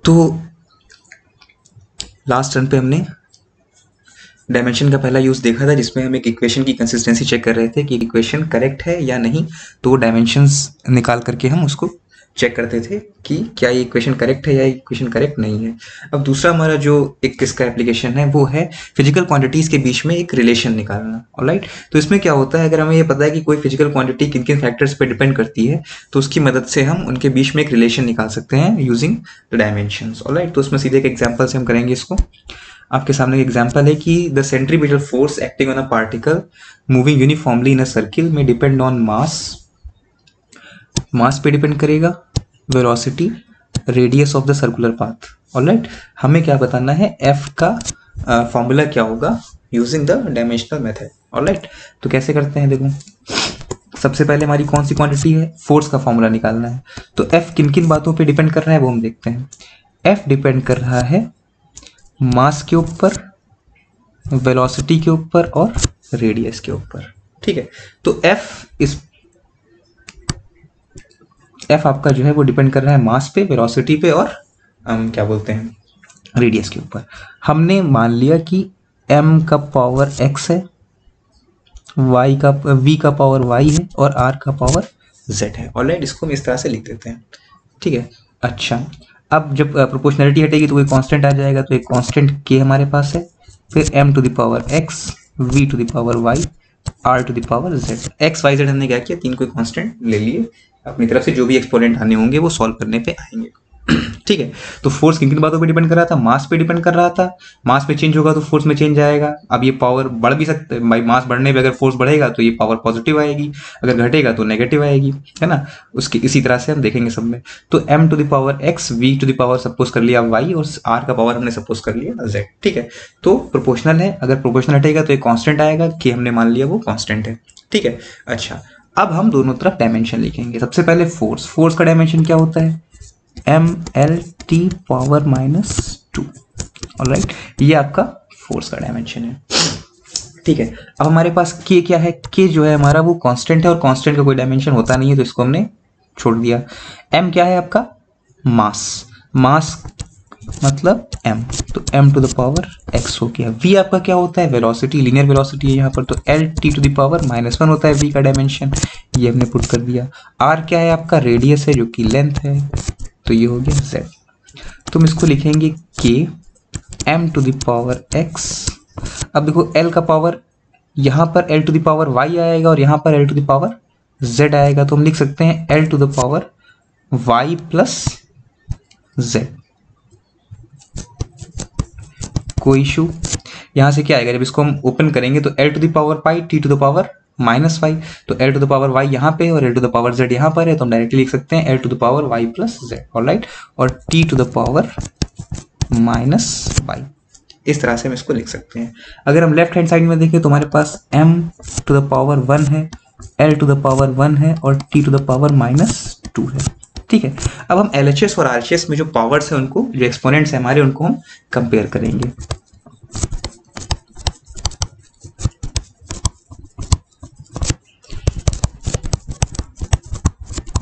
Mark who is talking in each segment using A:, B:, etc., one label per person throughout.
A: तो last turn पे हमने डायमेंशन का पहला यूज़ देखा था, जिसमें हम एक इक्वेशन की कंसिस्टेंसी चेक कर रहे थे कि इक्वेशन करेक्ट है या नहीं। तो डायमेंशंस निकाल करके हम उसको चेक करते थे कि क्या ये इक्वेशन करेक्ट है या इक्वेशन करेक्ट नहीं है। अब दूसरा हमारा जो एक किसका एप्लीकेशन है वो है फिजिकल क्वांटिटीज के बीच में एक रिलेशन निकालना। ऑलराइट, तो इसमें क्या होता है, अगर हमें ये पता है कि कोई फिजिकल क्वांटिटी किन किन फैक्टर्स पे डिपेंड करती है, तो उसकी मदद से हम उनके बीच में एक रिलेशन निकाल सकते हैं यूजिंग द डायमेंशंस। ऑलराइट, तो उसमें सीधे एक एग्जांपल से हम करेंगे इसको। आपके सामने एक एग्जांपल है कि the centripetal force acting on a particle moving uniformly in a circle में डिपेंड ऑन मास। मास पे डिपेंड करेगा, velocity, radius of the circular path. Alright, हमें क्या बताना है, एफ का फॉर्मूला क्या होगा using the dimensional method. Alright, तो कैसे करते हैं, देखो सबसे पहले हमारी कौन सी क्वांटिटी है, फोर्स का फॉर्मूला निकालना है। तो एफ किन किन बातों पे डिपेंड कर रहा है वो हम देखते हैं। एफ डिपेंड कर रहा है मास के ऊपर, वेलोसिटी के ऊपर और रेडियस के ऊपर। ठीक है, तो एफ आपका जो है वो डिपेंड कर रहा है मास पे, वेलोसिटी पे और क्या बोलते हैं, रेडियस के ऊपर। हमने मान लिया कि m का पावर x है, v का पावर y है और r का पावर z है। ऑलराइट, इसको हम इस तरह से लिख देते हैं। ठीक है, अच्छा अब जब प्रोपोर्शनलिटी हटेगी तो कोई कांस्टेंट आ जाएगा, तो एक कांस्टेंट k हमारे पास है, फिर m to the power x, v to the power y, r to the power z। x y z हमने क्या किया, तीन कोई कांस्टेंट ले लिए अपनी तरफ से, जो भी एक्सपोनेंट आने होंगे वो सॉल्व करने पे आएंगे। ठीक है, तो फोर्स किन किन बातों पे डिपेंड कर रहा था, मास पे डिपेंड कर रहा था। मास पे चेंज होगा तो फोर्स में चेंज आएगा। अब ये पावर बढ़ भी सकता है भाई, मास बढ़ने पे अगर फोर्स बढ़ेगा तो ये पावर पॉजिटिव आएगी, अगर घटेगा तो नेगेटिव आएगी, है ना। उसकी इसी तरह से हम देखेंगे सब में। तो m to the power x, v to the power suppose कर लिया y और r का पावर हमने सपोज कर लिया z। ठीक है, तो प्रोपोर्शनल है, अगर प्रोपोर्शनल हटेगा तो एक कांस्टेंट आएगा कि हमने मान लिया वो कांस्टेंट है। ठीक है, अच्छा अब हम दोनों तरफ डायमेंशन लिखेंगे। सबसे पहले फोर्स का डायमेंशन क्या होता है, mlt पावर -2। ऑलराइट, ये आपका फोर्स का डायमेंशन है। ठीक है, अब हमारे पास k क्या है, k जो है हमारा वो कांस्टेंट है और कांस्टेंट का कोई डायमेंशन होता नहीं है, तो इसको हमने छोड़ दिया। m क्या है आपका, मास मतलब m, तो m to the power x हो गया। v आपका क्या होता है, वेलोसिटी, लीनियर वेलोसिटी है यहाँ पर, तो lt टू द पावर -1 होता है v का डायमेंशन, ये हमने पुट कर दिया। r क्या है आपका, रेडियस है जो कि लेंथ है, तो ये हो गया z। तुम इसको लिखेंगे k m to the power x। अब देखो l का पावर, यहाँ पर l to the power y आएगा और यहाँ पर l to the power z आएगा, तो हम लिख सकते हैं l to the power y plus z। कोई इशू, यहाँ से क्या आएगा, जब इसको हम ओपन करेंगे तो l to the power pi t to the power -y, तो l to the power y यहाँ पे और l to the power z यहाँ पर है, तो हम डायरेक्टली लिख सकते हैं l to the power y plus z। Alright, और t to the power -y, इस तरह से हम इसको लिख सकते हैं। अगर हम लेफ्ट हैंड साइड में देखें तो हमारे पास m टू द पावर 1 है, l टू द पावर 1 है और t टू द पावर -2 है। ठीक है, अब हम LHS और RHS में जो पावर्स है उनको, जो एक्सपोनेंट्स है हमारे, उनको हम कंपेयर करेंगे।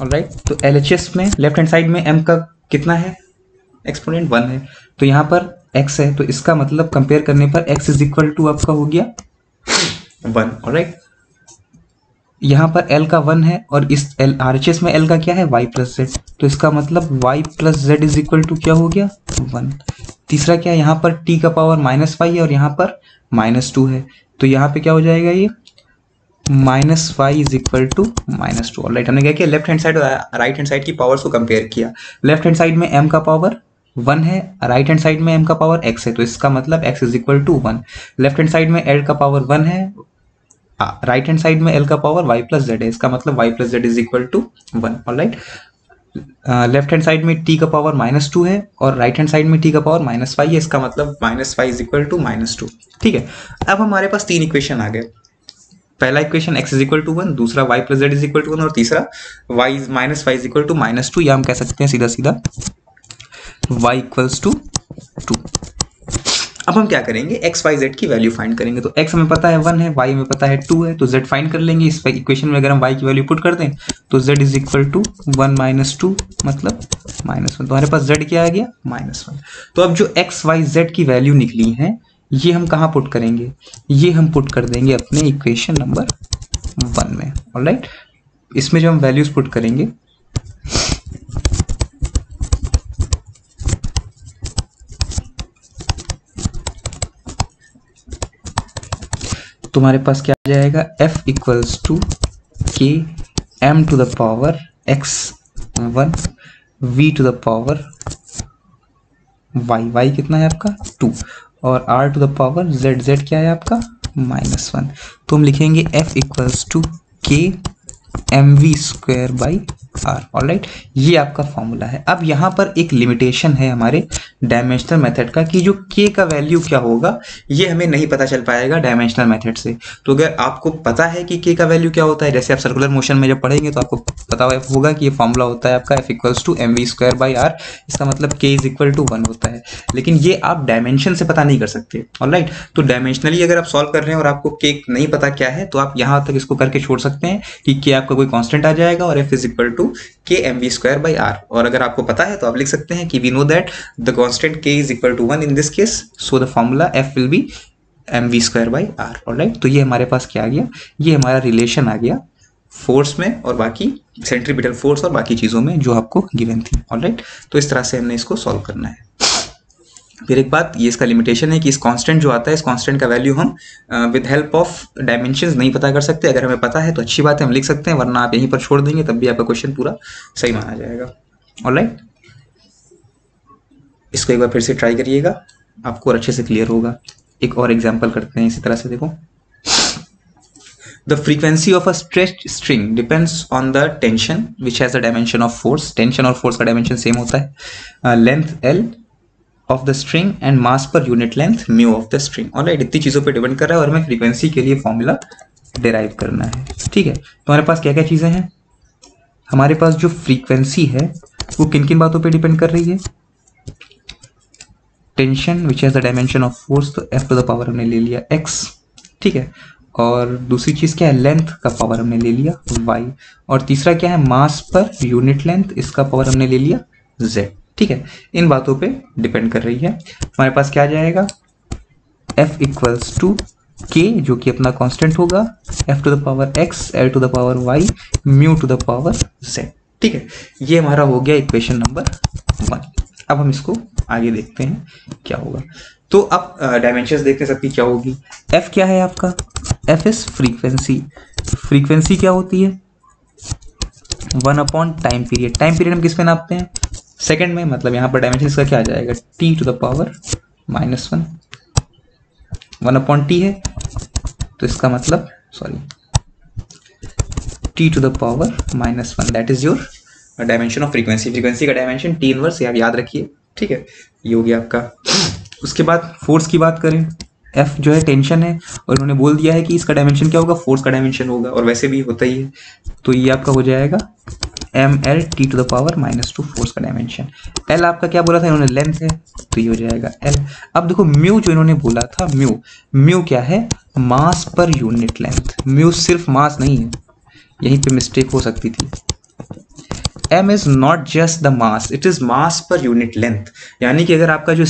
A: ऑलराइट, तो LHS में लेफ्ट हैंड साइड में m का कितना है, एक्सपोनेंट 1 है, तो यहाँ पर x है, तो इसका मतलब कंपेयर करने पर x इज इक्वल टू आपका हो गया 1। ऑलराइट, यहाँ पर l का 1 है और इस RHS में l का क्या है, y प्लस z, तो इसका मतलब y plus z is equal to क्या हो गया 1। तीसरा क्या है, यहाँ पर t का पावर -y है और यहाँ पर -2 है, तो यहाँ पे क्या हो जाएगा, ये -y is equal to -2। Alright, हमने क्या किया, लेफ्ट हैंड साइड और राइट हैंड साइड की पावर्स को कंपेयर किया। लेफ्ट हैंड साइड में m का पावर 1 है, राइट हैंड साइड में m का पावर x है, तो इसका मतलब x is equal to 1। Left hand side में l का पावर 1 है, राइट हैंड साइड में l का पावर y प्लस z है, इसका मतलब y plus z is equal to 1। Alright, left hand side में t का पावर -2 है और राइट हैंड साइड में t का पावर -y है, इसका मतलब -y इज इक्वल टू -2। ठीक है, अब हमारे पास तीन इक्वेशन आ गए। पहला equation x is equal to 1, दूसरा y plus z is equal to 1 और तीसरा y इज इक्वल टू -2, या हम कह सकते हैं सीधा सीधा y इक्वल्स टू 2। अब हम क्या करेंगे, एक्स वाई जेड की वैल्यू फाइंड करेंगे। तो एक्स हमें पता है 1 है, वाई हमें पता है 2 है, तो जेड फाइंड कर लेंगे। इस इक्वेशन में अगर हम वाई की वैल्यू पुट कर दें तो z is equal to 1 minus 2 मतलब -1। तो हमारे पास जेड क्या आ गया, -1। तो अब जो एक्स वाई जेड की वैल्यू निकली है ये हम कहाँ पुट करेंगे, ये हम पुट कर देंगे अपने इक्वेशन नंबर 1 में। ऑलराइट, इसमें जो हम वैल्यूज पुट करेंगे तुम्हारे पास क्या आ जाएगा, f equals to k m to the power x1 v to the power y कितना है आपका 2 और r to the power z क्या है आपका -1। तो हम लिखेंगे f equals to k m v square by r. Alright, ये आपका फॉर्मूला है। अब यहाँ पर एक लिमिटेशन है हमारे डायमेंशनल मेथड का कि जो k का वैल्यू क्या होगा ये हमें नहीं पता चल पाएगा डायमेंशनल मेथड से। तो अगर आपको पता है कि k का वैल्यू क्या होता है, जैसे आप सर्कुलर मोशन में जब पढ़ेंगे तो आपको पता होगा कि ये फॉर्मूला होता है आपका f equals to m v square by r. इसका मतलब k इज इक्वल टू 1 होता है, लेकिन ये आप डायमेंशन से पता नहीं कर सकते। ऑलराइट, तो डायमेंशनली अगर आप सॉल्व कर रहे हैं और आपको k नहीं पता क्या है तो आप यहाँ तक इसको करके छोड़ सकते हैं कि k आपका कोई कांस्टेंट आ जाएगा और f is equal to k m v square by r. और अगर आपको पता है तो आप लिख सकते हैं कि we know that the constant k is equal to 1 in this case, so the formula f will be m v square by r. Alright, तो ये हमारे पास क्या आ गया, ये हमारा रिलेशन आ गया फोर्स में और बाकी सेंट्रीपिटल फोर्स और बाकी चीज़ों में जो आपको गिवन थी। ऑलराइट, तो इस तरह से हमने इसको सॉल्व करना है। फिर एक बात, ये इसका लिमिटेशन है कि इस कांस्टेंट जो आता है, इस कांस्टेंट का वैल्यू हम विद हेल्प ऑफ डायमेंशंस नहीं पता कर सकते। अगर हमें पता है तो अच्छी बात है, हम लिख सकते हैं, वरना आप यहीं पर छोड़ देंगे तब भी आपका क्वेश्चन पूरा सही माना जाएगा। ऑलराइट, इसको एक बार फिर से ट्राई करिएगा, आपको और अच्छे से क्लियर होगा। एक और एग्जाम्पल करते हैं इसी तरह से। देखो, the frequency of a stretched string depends on the tension which has a dimension of force। Tension और फोर्स का डायमेंशन सेम होता है। Length L of the string and mass per unit length mu of the string. Alright, इतनी चीज़ों पे depend कर रहा है और हमें फ्रीक्वेंसी के लिए फॉर्मूला डिराइव करना है। ठीक है, तुम्हारे पास क्या क्या चीज़ें हैं, हमारे पास जो फ्रीक्वेंसी है वो किन किन बातों पे डिपेंड कर रही है, tension which has the dimension of force, तो f टू द पावर हमने ले लिया x। ठीक है, और दूसरी चीज़ क्या है, लेंथ का पावर हमने ले लिया y, और तीसरा क्या है, मास पर यूनिट लेंथ, इसका पावर हमने ले लिया z। ठीक है, इन बातों पे डिपेंड कर रही है। हमारे पास क्या आ जाएगा, f इक्वल्स टू k जो कि अपना कांस्टेंट होगा, f to the power x, l to the power y, mu to the power z। ठीक है, ये हमारा हो गया इक्वेशन नंबर 1। अब हम इसको आगे देखते हैं क्या होगा। तो अब डायमेंशंस देखते हैं सबकी क्या होगी। f क्या है आपका, f इज फ्रीक्वेंसी। फ्रीक्वेंसी क्या होती है, 1 upon time period. Time period हम किस में नापते हैं, सेकंड में, मतलब यहाँ पर डायमेंशन इसका क्या आ जाएगा, t to the power -1। 1 upon t है तो इसका मतलब t to the power -1, that is your dimension of frequency. Frequency का डायमेंशन t इनवर्स, आप याद रखिए। ठीक है, ये हो गया आपका। उसके बाद फोर्स की बात करें, F जो है टेंशन है और उन्होंने बोल दिया है कि इसका डायमेंशन क्या होगा, फोर्स का डायमेंशन होगा, और वैसे भी होता ही है। तो ये आपका हो जाएगा ml t to the power -2 force का डायमेंशन। L आपका क्या बोला था इन्होंने, लेंथ है, तो ये हो जाएगा L। अब देखो म्यू जो इन्होंने बोला था, म्यू क्या है, मास पर यूनिट लेंथ। म्यू सिर्फ मास नहीं है, यहीं पे मिस्टेक हो सकती थी। m is not just the mass, it is mass per unit length. यानी कि अगर आपका जो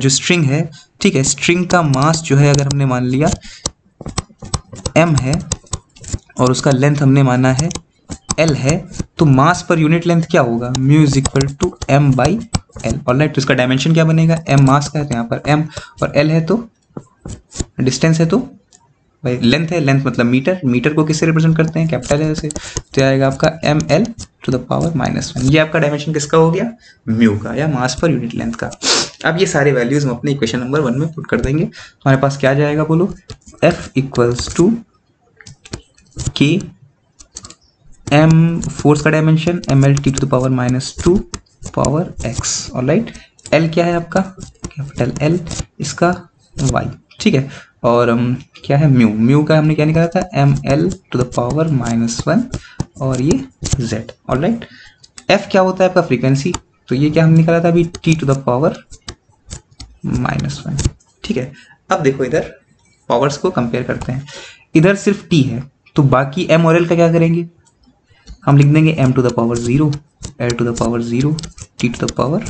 A: स्ट्रिंग है, ठीक है, स्ट्रिंग का मास जो है अगर हमने मान लिया m है और उसका लेंथ हमने माना है l है, तो मास पर यूनिट लेंथ क्या होगा, mu is equal to m by l। Alright, तो इसका डायमेंशन क्या बनेगा, m मास का है तो यहाँ पर m, और l है तो डिस्टेंस है, तो भाई लेंथ है, लेंथ मतलब मीटर, मीटर को किससे रिप्रेजेंट करते हैं, कैपिटल है से, तो आएगा आपका ml टू द पावर -1। ये आपका डायमेंशन किसका हो गया, म्यू का, या मास पर यूनिट लेंथ का। अब ये सारे वैल्यूज हम अपने इक्वेशन नंबर 1 में पुट कर देंगे। हमारे पास क्या जाएगा बोलो, f equals to k m force का dimension ml t to the power -2 power x। Alright, l क्या है आपका, कैपिटल L, इसका y। ठीक है, और क्या है, म्यू का हमने क्या निकाला था, ml टू द पावर -1 और ये z। ऑलराइट, f क्या होता है आपका, फ्रीक्वेंसी, तो ये क्या हमने निकाला था अभी, t टू द पावर -1। ठीक है, अब देखो इधर पावर्स को कंपेयर करते हैं, इधर सिर्फ t है तो बाकी m और l का क्या करेंगे, हम लिख देंगे m to the power 0, l to the power 0, t to the power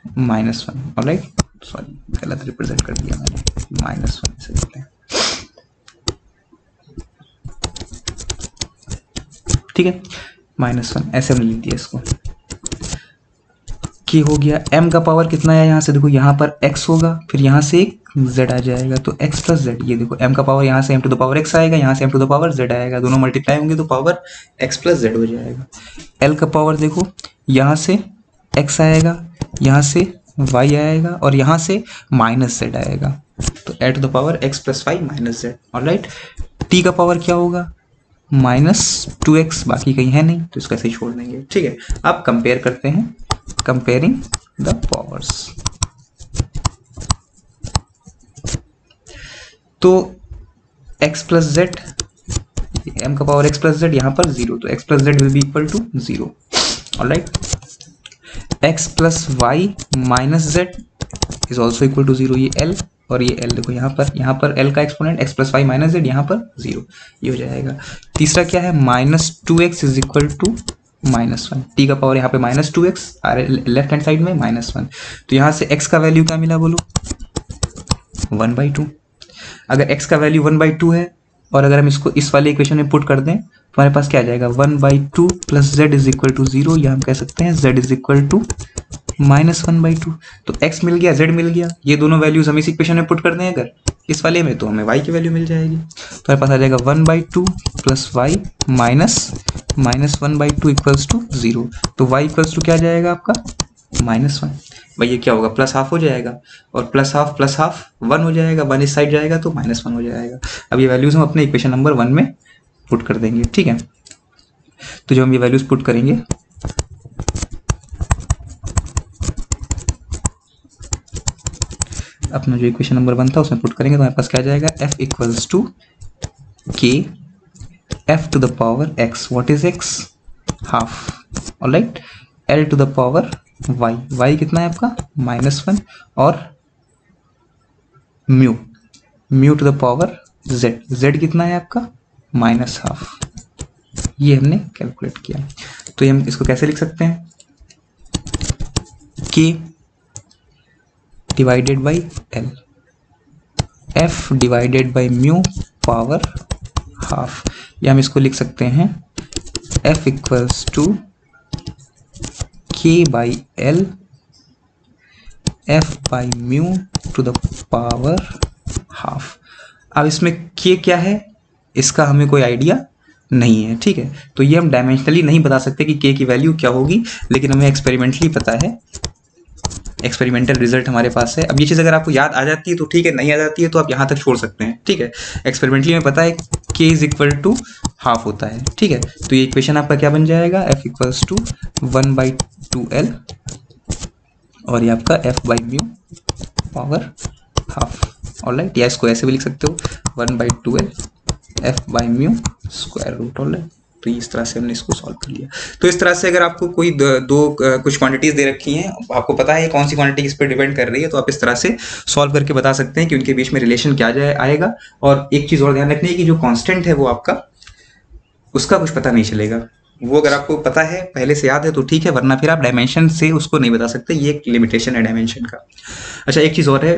A: -1। Alright, sorry गलत रिप्रेजेंट कर दिया मैंने, -1 से लिखते हैं। ठीक है, -1 ऐसे हमने लिख दिया इसको। k हो गया, m का पावर कितना है यहाँ से देखो, यहाँ पर x होगा, फिर यहाँ से एक z आ जाएगा तो x प्लस z। ये देखो m का पावर यहाँ से m to the power x आएगा, यहाँ से m to the power z आएगा, दोनों मल्टीप्लाई होंगे तो पावर x प्लस z हो जाएगा। l का पावर देखो, यहाँ से x आएगा, यहाँ से y आएगा और यहाँ से -z आएगा, तो l to the power x plus y minus z। Alright, t का पावर क्या होगा, -2x, बाकी कहीं है नहीं तो इसको ऐसे ही छोड़ देंगे। ठीक है, अब कंपेयर करते हैं, कंपेयरिंग द पावर्स। तो x प्लस z, m का पावर x प्लस z, यहाँ पर 0 तो x plus z will be equal to 0। Alright, x plus y minus z is also equal to 0। ये l और ये l देखो, यहाँ पर l का exponent x plus y minus z, यहाँ पर 0, ये हो जाएगा। तीसरा क्या है, -2x is equal to -1, t का पावर यहाँ पे -2x लेफ्ट हैंड साइड में -1, तो यहाँ से x का वैल्यू क्या मिला बोलो, 1/2। अगर x का वैल्यू 1/2 है और अगर हम इसको इस वाले इक्वेशन में पुट कर दें तो हमारे पास क्या आ जाएगा, 1/2 plus z is equal to 0, या हम कह सकते हैं z इज इक्वल टू -1/2। तो x मिल गया, z मिल गया, ये दोनों वैल्यूज हम इस इक्वेशन में पुट कर दें अगर इस वाले में, तो हमें y की वैल्यू मिल जाएगी। तो हमारे पास आ जाएगा 1/2 plus y minus -1/2 equals to 0। तो y इक्वल्स टू क्या आ जाएगा आपका, -1। भाई ये क्या होगा, प्लस हाफ हो जाएगा, और प्लस हाफ 1 हो जाएगा, 1 इस साइड जाएगा तो -1 हो जाएगा। अब ये वैल्यूज हम अपने इक्वेशन नंबर 1 में पुट कर देंगे। ठीक है, तो जब हम ये वैल्यूज पुट करेंगे, अपना जो इक्वेशन नंबर 1 था उसमें पुट करेंगे तो हमारे पास क्या जाएगा, f equals to k f to the power x, what is x, half. Alright, l to the power y, y कितना है आपका -1, और mu to the power z, z कितना है आपका -1/2। ये हमने कैलकुलेट किया, तो ये हम इसको कैसे लिख सकते हैं, k divided by l, f divided by mu power half, या हम इसको लिख सकते हैं f equals to k by l f by mu to the power half. अब इसमें k क्या है इसका हमें कोई आइडिया नहीं है। ठीक है, तो ये हम डायमेंशनली नहीं बता सकते कि k की वैल्यू क्या होगी, लेकिन हमें एक्सपेरिमेंटली पता है, एक्सपेरिमेंटल रिजल्ट हमारे पास है। अब ये चीज़ अगर आपको याद आ जाती है तो ठीक है, नहीं आ जाती है तो आप यहाँ तक छोड़ सकते हैं। ठीक है, एक्सपेरिमेंटली में पता है k is equal to half होता है। ठीक है, तो ये इक्वेशन आपका क्या बन जाएगा, f इक्वल्स टू 1/2l, और ये आपका f by mu power half. Alright, या इसको ऐसे भी लिख सकते हो 1/2l f by mu square root. Alright, तो इस तरह से हमने इसको सॉल्व कर लिया। तो इस तरह से अगर आपको कोई कुछ क्वांटिटीज दे रखी हैं, आपको पता है कौन सी क्वांटिटी इस पर डिपेंड कर रही है, तो आप इस तरह से सॉल्व करके बता सकते हैं कि उनके बीच में रिलेशन क्या आएगा। और एक चीज़ और ध्यान रखनी है कि जो कांस्टेंट है वो आपका, उसका कुछ पता नहीं चलेगा। वो अगर आपको पता है, पहले से याद है तो ठीक है, वरना फिर आप डायमेंशन से उसको नहीं बता सकते, ये एक लिमिटेशन है डायमेंशन का। अच्छा, एक चीज़ और है,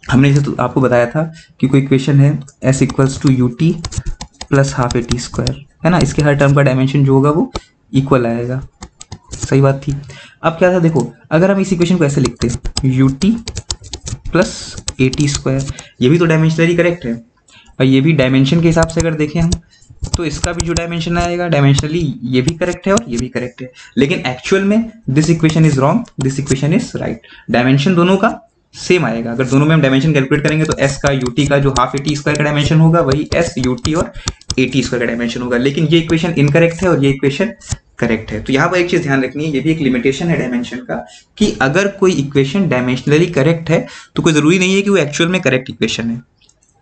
A: हमने जैसे तो आपको बताया था कि कोई इक्वेशन है s equals to u t plus half a t square, है ना, इसके हर टर्म का डायमेंशन जो होगा वो इक्वल आएगा। सही बात थी। अब क्या था, देखो अगर हम इस इक्वेशन को ऐसे लिखते हैं you t plus A t square, ये भी तो डायमेंशनली करेक्ट है, और ये भी डायमेंशन के हिसाब से अगर देखें हम तो इसका भी जो डायमेंशन आएगा डायमेंशनली ये भी करेक्ट है और ये भी करेक्ट है, लेकिन एक्चुअल में this equation is wrong, this equation is right. Dimension दोनों का सेम आएगा। अगर दोनों में हम डायमेंशन कैलकुलेट करेंगे तो s का ut का जो हाफ ए टी स्क्वायर का डायमेंशन होगा वही s ut और ए टी स्क्वायर का डायमेंशन होगा, लेकिन ये इक्वेशन इनकरेक्ट है और ये इक्वेशन करेक्ट है। तो यहाँ पर एक चीज ध्यान रखनी है, ये भी एक लिमिटेशन है डायमेंशन का, कि अगर कोई इक्वेशन डायमेंशनली करेक्ट है तो कोई जरूरी नहीं है कि वो एक्चुअल में करेक्ट इक्वेशन है।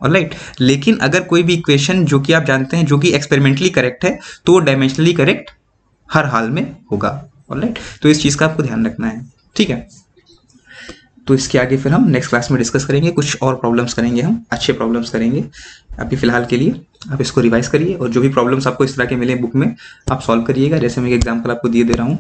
A: ऑलराइट, लेकिन अगर कोई भी इक्वेशन जो कि आप जानते हैं जो कि एक्सपेरिमेंटली करेक्ट है तो वो डायमेंशनली करेक्ट हर हाल में होगा। ऑलराइट, तो इस चीज का आपको ध्यान रखना है। ठीक है, तो इसके आगे फिर हम नेक्स्ट क्लास में डिस्कस करेंगे, कुछ और प्रॉब्लम्स करेंगे, हम अच्छे प्रॉब्लम्स करेंगे। अभी फिलहाल के लिए आप इसको रिवाइज करिए और जो भी प्रॉब्लम्स आपको इस तरह के मिले बुक में आप सॉल्व करिएगा, जैसे मैं एक एग्जाम्पल आपको दिए दे रहा हूँ।